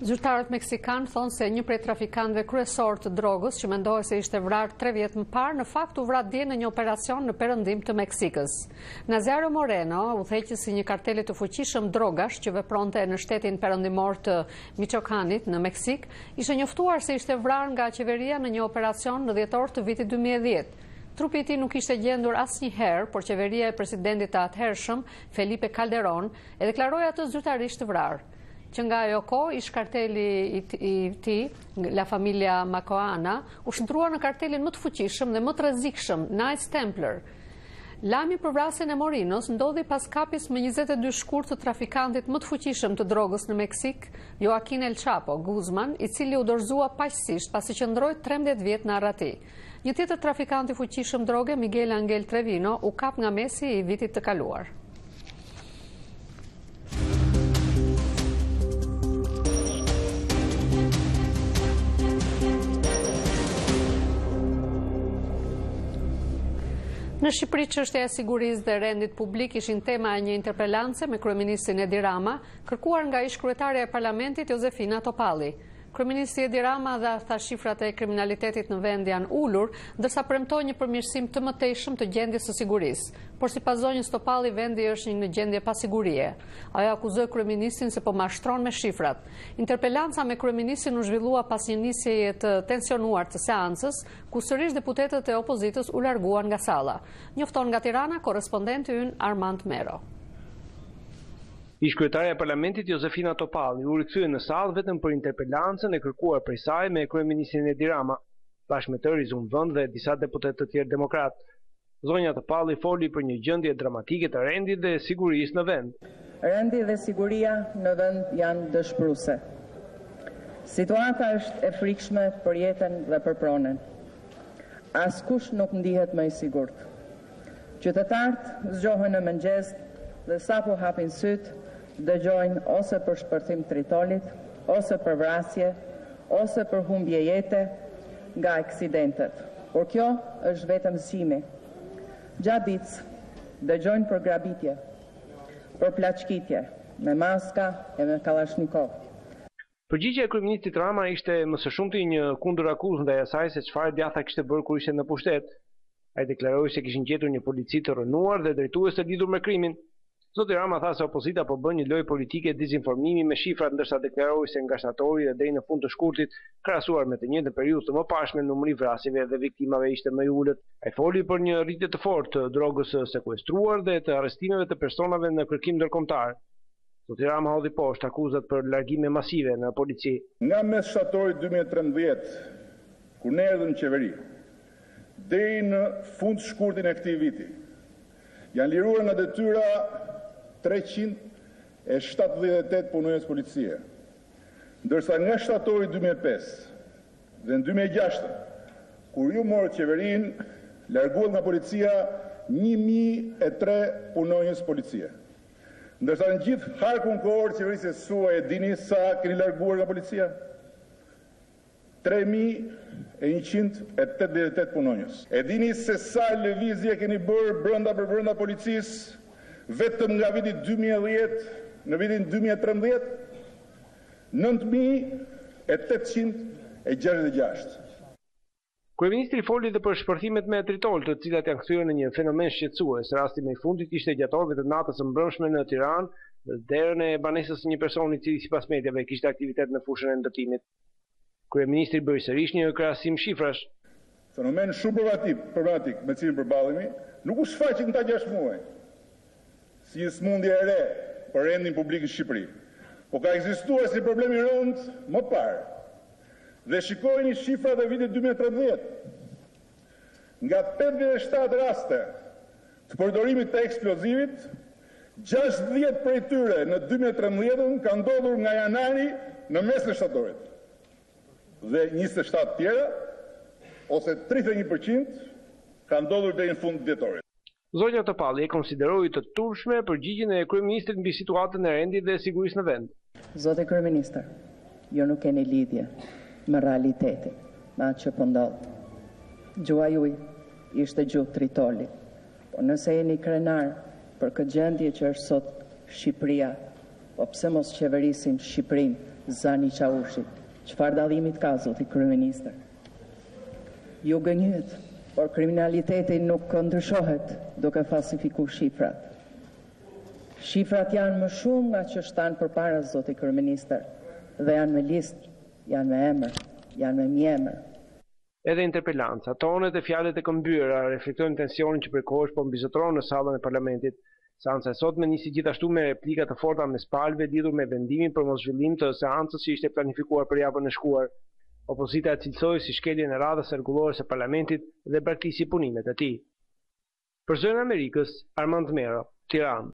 Zyrtarët meksikanë thonë se një prej trafikantëve kryesor të drogës, që mendohet se ishte vrarë 3 vjet më parë, në fakt u vra dje në një operacion në perëndim të Meksikës. Nazario Moreno, udhëheqësi i një karteli të fuqishëm drogash që vepronte në shtetin perëndimor të Michoacanit në Meksik, ishte njoftuar se ishte vrarë nga qeveria në një operacion në dhjetor të vitit 2010. Trupi i tij nuk ishte gjendur asnjëherë, por qeveria e presidentit të atëhershëm, Felipe Calderón, e deklaroi atë zyrtarisht të vrarë. Që nga ajo kohë, ish karteli i tij, La Familia Macoana, u shndrua në kartelin më të fuqishëm dhe më të rrezikshëm, Knights Templar. Lajmi për vrasjen e Morinos ndodhi pas kapjes me 22 shkurt të trafikantit më të fuqishëm të drogës në Meksik, Joaquin El Chapo Guzman, i cili u dorëzua paqësisht pasi qëndroi 13 vjet në arrati. Një tjetër trafikant i fuqishëm droge, Miguel Angel Trevino, u kap nga mesi i vitit të kaluar. Në Shqipëri, çështja e sigurisë dhe rendit publik ishin tema e një interpelance me kryeministrin Edi Rama, kërkuar nga ish-kryetaria e Parlamentit Josefina Topalli. Kryeministri Edi Rama tha shifrat e kriminalitetit në vend janë ulur, ndërsa premtoi një përmirësim të mëtejshëm të gjendjes së sigurisë. Por sipas zonjës Topalli, vendi është në gjendje pasigurie. Ajo akuzoi kryeministrin se po mashtron me shifrat. Interpelanca me kryeministrin u zhvillua pas një nisjeje të tensionuar të seancës, ku sërish deputetët e opozitës u larguan nga salla. Njofton nga Tirana korrespondenti ynë Armand Mero. Ish-kryetaria e Parlamentit Josefina Topalli u rikthye në sallë vetëm për interpelancën e kërkuar prej saj me kryeministrin Edi Rama, bashkë me të Rizun Vend dhe disa deputet të tjerë demokrat. Zonja Topalli foli për një gjendje dramatike të rendit dhe sigurisë në vend. Rendi dhe siguria në vend janë dëshpëruese. Situata është e frikshme për jetën dhe për pronën. Askush nuk ndihet më i sigurt. Qytetarët zgjohen në mëngjes dhe sapo hapin sytë, dëgjojnë ose për shpërthim tritolit, ose për vrasje, ose për humbje jete nga aksidentet. Por kjo është vetëm mësimi. Gjatë ditës dëgjojnë për grabitje, për plaçkitje, me maska e me kalashnikov. Përgjigjja e kryeministit Rama ishte më së shumti një kundërakuzë ndaj asaj se çfarë djatha kishte bërë kur ishte në pushtet. Ai deklaroi se kishin gjetur një polici të rënuar dhe drejtues të lidhur me krimin. Zoti Rama tha se opozita po bën një lojë politike dezinformimi me shifrat, ndërsa deklaroi se nga shtatori dhe deri në fund të shkurtit, krahasuar me të njëjtën periudhë të mëparshme, numri vrasjeve dhe viktimave ishte më i ulët. Ai foli për një rritje të fortë të drogës së sekuestruar dhe të arrestimeve të personave në kërkim ndërkombëtar. Zoti Rama hodhi poshtë akuzat për largime masive në polici. Nga mes shtatorit 2013, kur ne erdhëm në qeveri, deri në fund shkurtin e këtij viti, janë liruar nga detyra 378 punonjës policie, ndërsa nga shtatori 2005 dhe në 2006, kur ju morët qeverinë, larguan nga policia 1003 punonjës policie. Ndërsa në gjithë harkun kohor qeverisë suaj e dini sa keni larguar nga policia? 3188 punonjës. E dini se sa lëvizje keni bërë brenda policisë vetëm nga viti 2010 në vitin 2013? 9866. Kryeministri foli dhe për shpërthimet me tritol, të cilat janë kthyer në një fenomen shqetësues. Rasti më i fundit ishte gjatorëve të natës së mbrëmshme në Tiranë, në derën e banesës së një personi i cili sipas mediave kishte aktivitet në fushën e ndërtimit. Kryeministri bëri sërish një krahasim shifrash. Fenomen shumë problematik me cilin përballemi, nuk u shfaqet në ta 6 muaj. Si një smundje e re për rendin publik në Shqipëri, po ka ekzistuar si problem i rënd më parë. Dhe shikojeni shifrat e vitit 2013. Nga 57 raste të përdorimit të eksplozivit, 60 prej tyre në 2013 ka ndodhur nga janari në mes në shtatorit. Dhe 27 tjera, ose 31%, ka ndodhur deri në fund të dhjetorit. Zonja Topalli e konsideroi të turpshme përgjigjen e kryeministrit mbi situatën e rendit dhe sigurisë në vend. Zotë kryeministër, ju nuk keni lidhje me realitetin, me atë që po ndodh. Gjua juaj ishte gjuhë tritoli, po nëse jeni krenar për këtë gjendje që është sot Shqipëria, po pse mos qeverisin Shqipërinë Zani Çavushi, çfarë dallimit ka zoti kryeministër? Ju gënjyet, por kriminaliteti nuk ndryshohet duke falsifikuar shifrat. Shifrat janë më shumë nga që shtanë përpara zoti kryeministër dhe janë me listë, janë me emër, janë me mjemër. Edhe interpelanca, tonet e fjalët e këmbyera reflektojnë tensionin që përkohësh po mbizotron në sallën e parlamentit. Seanca e sotme nisi gjithashtu me replika të forta mes palëve lidhur me vendimin për moszhvillim të seancës që ishte planifikuar për javën e shkuar. Opozita e cilësoi si shkeljen e radhës rregullore së parlamentit dhe braktisë punimet e tij. Për Zërin e Amerikës, Armand Mero, Tiranë.